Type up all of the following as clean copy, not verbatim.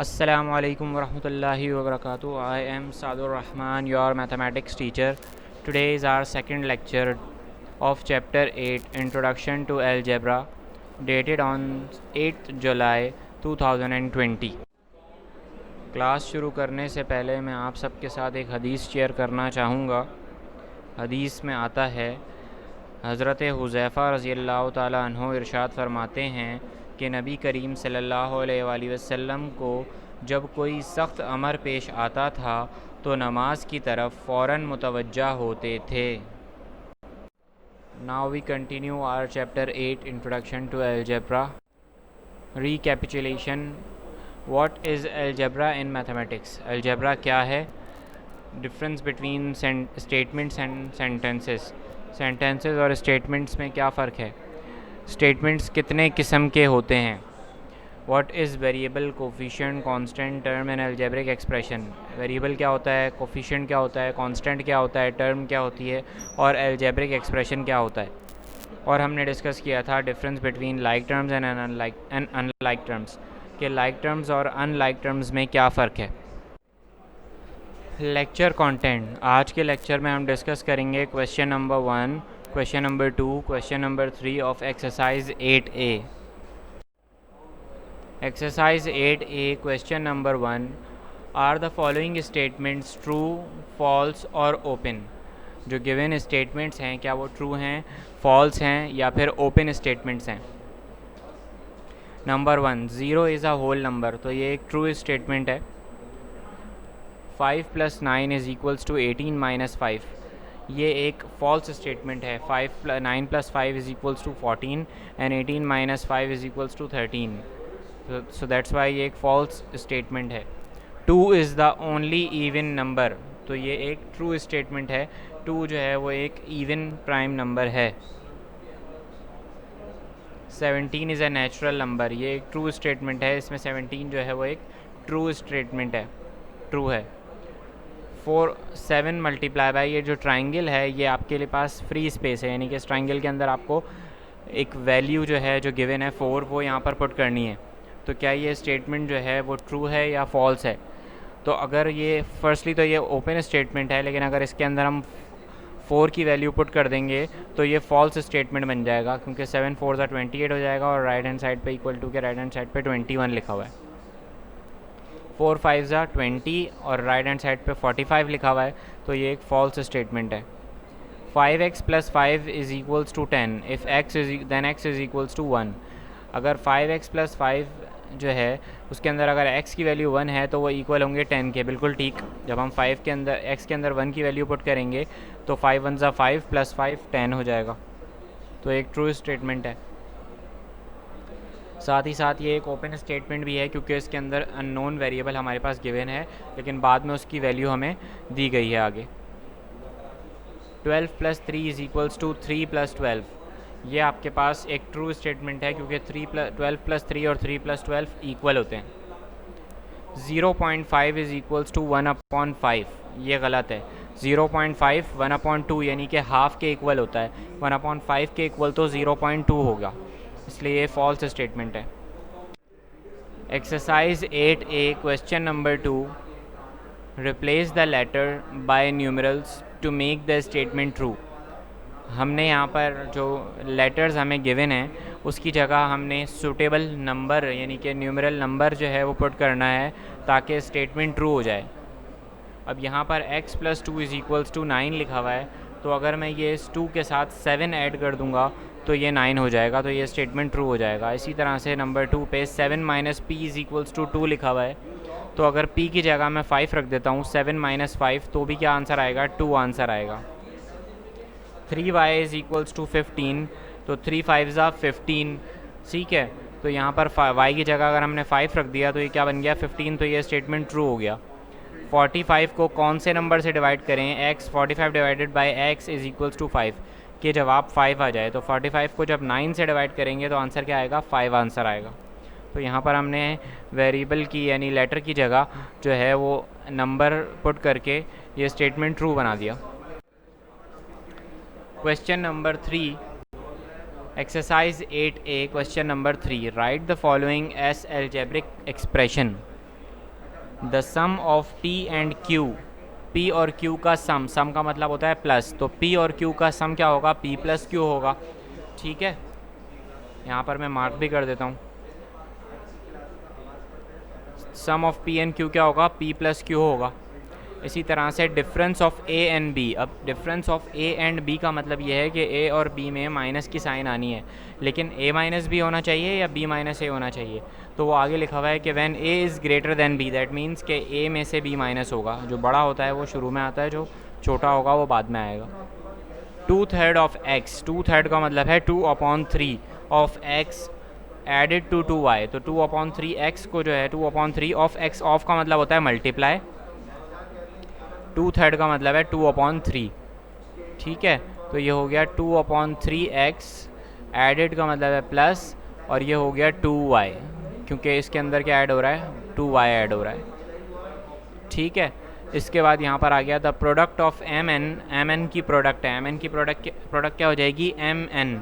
Assalamu alaikum warahmatullahi wabarakatuh. I am Sadur Rahman, your mathematics teacher. Today is our second lecture of chapter 8, Introduction to Algebra, dated on 8th July 2020. Class शुरू करने से पहले मैं आप सबके साथ एक हदीस शेयर करना चाहूँगा। हदीस में आता है, हज़रत हुज़ैफ़ा रज़ियल्लाहु ताला अन्हु इरशाद फरमाते हैं कि नबी करीम सल्लल्लाहु अलैहि वसल्लम को जब कोई सख्त अमर पेश आता था तो नमाज की तरफ फ़ौरन मुतवज्जा होते थे। Now we continue our chapter 8 introduction to algebra. Recapitulation, what is algebra in mathematics? Algebra क्या है? Difference between statements and sentences. Sentences और स्टेटमेंट्स में क्या फ़र्क है? स्टेटमेंट्स कितने किस्म के होते हैं? What is variable, coefficient, constant, term and algebraic expression. Variable क्या होता है, कोफिशिएंट क्या होता है, कांस्टेंट क्या होता है, टर्म क्या होती है और अलजेब्रिक एक्सप्रेशन क्या होता है। और हमने डिस्कस किया था difference between like terms and unlike terms, कि लाइक टर्म्स और अनलाइक टर्म्स में क्या फ़र्क है। लेक्चर कंटेंट, आज के लेक्चर में हम डिस्कस करेंगे question number 1, question number 2, question number 3 of exercise 8A। Exercise 8A question number 1, are the following statements true, false और ओपन। जो गिवन स्टेटमेंट्स हैं क्या वो ट्रू हैं, फॉल्स हैं या फिर ओपन स्टेटमेंट्स हैं। Number 1, 0 is a whole number, तो ये एक ट्रू स्टेटमेंट है। 5 + 9 इज़ इक्वल्स टू 18 - 5, ये एक फॉल्स स्टेटमेंट है। 9 + 5 is equals to 14 and 18 - 5 is equals to 13, so that's why ये एक फॉल्स स्टेटमेंट है। 2 is the only even number, तो ये एक ट्रू स्टेटमेंट है। 2 जो है वो एक इवन प्राइम नंबर है। 17 इज़ अ नेचुरल नंबर, ये एक ट्रू स्टेटमेंट है। इसमें 17 जो है वो एक ट्रू स्टेटमेंट है, ट्रू है। 7 मल्टीप्लाई बाई, ये जो ट्राइंगल है ये आपके लिए पास फ्री स्पेस है, यानी कि इस ट्राइंगल के अंदर आपको एक वैल्यू जो है जो गिवन है 4 वो यहाँ पर पुट करनी है। तो क्या ये स्टेटमेंट जो है वो ट्रू है या फॉल्स है? तो अगर ये फर्स्टली तो ये ओपन स्टेटमेंट है, लेकिन अगर इसके अंदर हम 4 की वैल्यू पुट कर देंगे तो ये फॉल्स स्टेटमेंट बन जाएगा, क्योंकि 7 4 28 हो जाएगा और राइट हैंड साइड पे इक्वल टू के राइट हैंड साइड पे 21 लिखा हुआ है। 4 5 20 और राइट हैंड साइड पे 45 लिखा हुआ है, तो ये एक फॉल्स स्टेटमेंट है। 5x + 5 is equals to 10 if x is equals to 1। अगर 5x + 5 जो है उसके अंदर अगर x की वैल्यू 1 है तो वो इक्वल होंगे 10 के, बिल्कुल ठीक। जब हम 5 के अंदर x के अंदर 1 की वैल्यू पुट करेंगे तो 5 1 5 + 5 10 हो जाएगा, तो एक ट्रू स्टेटमेंट है। साथ ही साथ ये एक ओपन स्टेटमेंट भी है, क्योंकि इसके अंदर अननोन वेरिएबल हमारे पास गिवन है, लेकिन बाद में उसकी वैल्यू हमें दी गई है आगे। 12 + 3 इज़ इक्वल्स टू 3 + 12, ये आपके पास एक ट्रू स्टेटमेंट है, क्योंकि 12 + 3 और 3 + 12 इक्वल होते हैं। 0.5 इज़ इक्वल्स टू 1/5, ये गलत है। 0.5 1/2 यानी कि हाफ के इक्वल होता है, 1/5 के इक्वल तो 0.2 होगा, इसलिए ये फॉल्स स्टेटमेंट है। Exercise 8A question number 2, replace the letter by numerals to make the statement true. हमने यहाँ पर जो लेटर्स हमें गिवन हैं उसकी जगह हमने सूटेबल नंबर यानी कि न्यूमरल नंबर जो है वो पुट करना है ताकि स्टेटमेंट ट्रू हो जाए। अब यहाँ पर x + 2 इज़ इक्वल्स टू 9 लिखा हुआ है, तो अगर मैं ये इस 2 के साथ 7 ऐड कर दूँगा तो ये 9 हो जाएगा, तो ये स्टेटमेंट ट्रू हो जाएगा। इसी तरह से नंबर 2 पे 7 - p इज़ इक्वल्स टू 2 लिखा हुआ है, तो अगर p की जगह मैं 5 रख देता हूँ, 7 - 5, तो भी क्या आंसर आएगा? 2 आंसर आएगा। 3y इज़ इक्वल्स टू 15, तो 3 5 15, ठीक है। तो यहाँ पर y की जगह अगर हमने 5 रख दिया तो ये क्या बन गया? 15, तो ये स्टेटमेंट ट्रू हो गया। 45 को कौन से नंबर से डिवाइड करें? x, 45 divided by x is equals to 5, कि जवाब 5 आ जाए। तो 45 को जब 9 से डिवाइड करेंगे तो आंसर क्या आएगा? 5 आंसर आएगा। तो यहाँ पर हमने वेरिएबल की यानी लेटर की जगह जो है वो नंबर पुट करके ये स्टेटमेंट ट्रू बना दिया। Question number 3, exercise 8A question number 3, write the following as algebraic expression. The sum of P and q, p और क्यू का सम, सम का मतलब होता है प्लस, तो पी और क्यू का सम क्या होगा, पी प्लस क्यू होगा। ठीक है, यहाँ पर मैं मार्क भी कर देता हूँ। Sum of P and Q क्या होगा, पी प्लस क्यू होगा। इसी तरह से difference of A and B, अब difference of A and B का मतलब ये है कि ए और बी में माइनस की साइन आनी है, लेकिन ए माइनस बी होना चाहिए या बी माइनस ए होना चाहिए। तो वो आगे लिखा हुआ है कि when a is greater than b, that means कि ए में से बी माइनस होगा। जो बड़ा होता है वो शुरू में आता है, जो छोटा होगा वो बाद में आएगा। 2/3 ऑफ एक्स, 2/3 का मतलब है 2/3 of x added to 2y, तो 2/3 एक्स को जो है 2/3 ऑफ एक्स, ऑफ का मतलब होता है मल्टीप्लाई, 2/3 का मतलब है 2/3। ठीक है, तो ये हो गया 2/3 एक्स, एडिड का मतलब है प्लस, और ये हो गया 2y, क्योंकि इसके अंदर क्या ऐड हो रहा है, 2y ऐड हो रहा है। ठीक है, इसके बाद यहाँ पर आ गया the product of m n, m n की प्रोडक्ट है, एम एन की प्रोडक्ट क्या हो जाएगी, एम एन।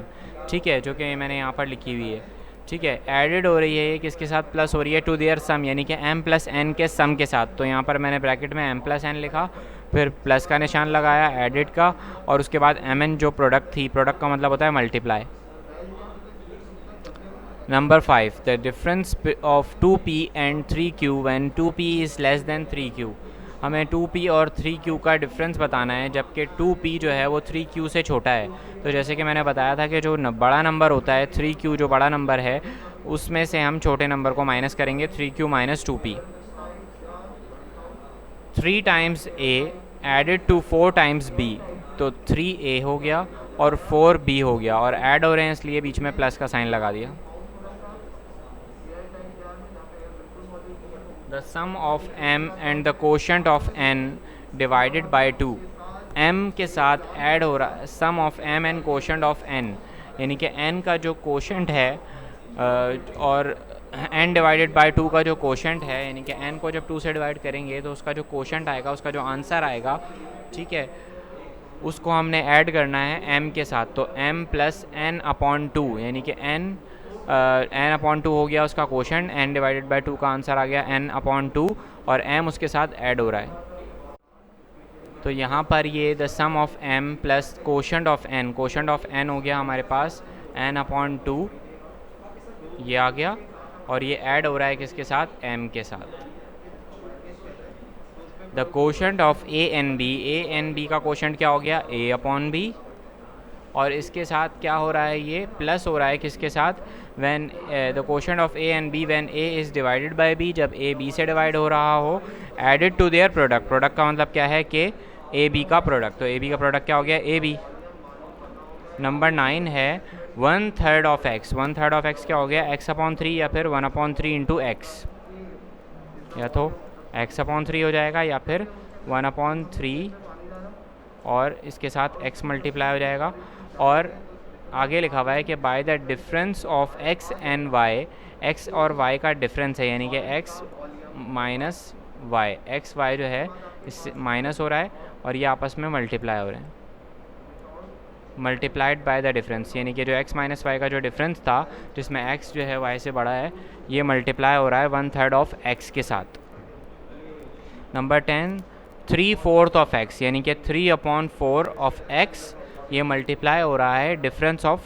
ठीक है, जो कि मैंने यहाँ पर लिखी हुई है। ठीक है, एडिड हो रही है ये किसके साथ, प्लस हो रही है टू देयर सम, यानी कि m प्लस n के सम के साथ। तो यहाँ पर मैंने ब्रैकेट में m प्लस n लिखा, फिर प्लस का निशान लगाया एडिड का, और उसके बाद mn जो प्रोडक्ट थी, प्रोडक्ट का मतलब होता है multiply. Number 5, the difference of 2p and 3q when 2p is less than 3q। हमें 2p और 3q का डिफरेंस बताना है, जबकि 2p जो है वो 3q से छोटा है। तो जैसे कि मैंने बताया था कि जो बड़ा नंबर होता है 3q, जो बड़ा नंबर है उसमें से हम छोटे नंबर को माइनस करेंगे, 3q minus 2p। 3 times a added to 4 times b, तो 3a हो गया और 4b हो गया, और ऐड हो रहे हैं इसलिए बीच में प्लस का साइन लगा दिया। The sum of m and the quotient of n divided by 2, m के साथ ऐड हो रहा है sum of m and quotient of n, यानी कि n का जो कोशेंट है और n डिवाइडेड बाई 2 का जो कोशेंट है, यानी कि n को जब 2 से डिवाइड करेंगे तो उसका जो कोशेंट आएगा, उसका जो आंसर आएगा, ठीक है, उसको हमने ऐड करना है m के साथ। तो m प्लस n/2, यानी कि n/2 हो गया उसका कोशेंट, n डिवाइडेड बाई 2 का आंसर आ गया n/2, और m उसके साथ ऐड हो रहा है। तो यहाँ पर ये the sum of m plus quotient of n, quotient of n हो गया हमारे पास n/2, ये आ गया, और ये ऐड हो रहा है किसके साथ, m के साथ। The quotient of a and b का कोशेंट क्या हो गया, a/b, और इसके साथ क्या हो रहा है, ये प्लस हो रहा है किसके साथ, when the quotient of a and b when a is divided by b, जब a b से डिवाइड हो रहा हो, added to their product, product का मतलब क्या है कि a b का प्रोडक्ट, तो a b का प्रोडक्ट क्या हो गया, a b। नंबर 9 है 1/3 ऑफ x, 1/3 ऑफ x क्या हो गया, x/3 या फिर 1/3 इंटू एक्स, या तो x/3 हो जाएगा या फिर 1/3 और इसके साथ x मल्टीप्लाई हो जाएगा। और आगे लिखा हुआ है कि by the difference of x and y, x और y का डिफरेंस है, यानी कि x minus y, x y जो है इससे माइनस हो रहा है और ये आपस में मल्टीप्लाई हो रहे हैं, मल्टीप्लाइड बाय द डिफरेंस, यानी कि जो x माइनस वाई का जो डिफरेंस था, जिसमें x जो है y से बड़ा है, ये मल्टीप्लाई हो रहा है 1/3 ऑफ x के साथ। नंबर 10, 3/4 ऑफ x, यानी कि 3/4 ऑफ x, ये मल्टीप्लाई हो रहा है difference of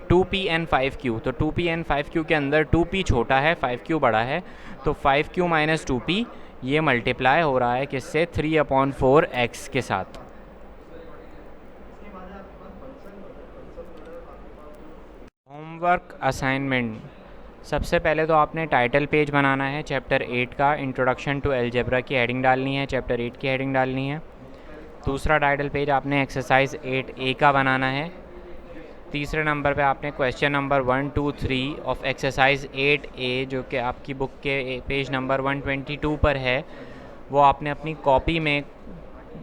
2p and 5q। तो 2p एंड 5q के अंदर 2p छोटा है, 5q बड़ा है, तो 5q माइनस 2p ये मल्टीप्लाई हो रहा है किससे, 3/4 x के साथ। होमवर्क असाइनमेंट, सबसे पहले तो आपने टाइटल पेज बनाना है चैप्टर 8 का, इंट्रोडक्शन टू अलजेब्रा की हेडिंग डालनी है, चैप्टर 8 की हेडिंग डालनी है। दूसरा टाइटल पेज आपने एक्सरसाइज 8A का बनाना है। तीसरे नंबर पे आपने question number 1, 2, 3 of exercise 8A, जो कि आपकी बुक के पेज नंबर 122 पर है, वो आपने अपनी कॉपी में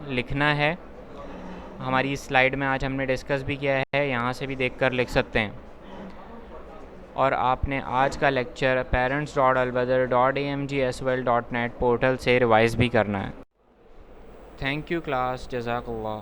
लिखना है। हमारी इस स्लाइड में आज हमने डिस्कस भी किया है, यहाँ से भी देखकर लिख सकते हैं। और आपने आज का लेक्चर parents.albadr.amgswell.net पोर्टल से रिवाइज़ भी करना है। थैंक यू क्लास, जज़ाकल्लाह।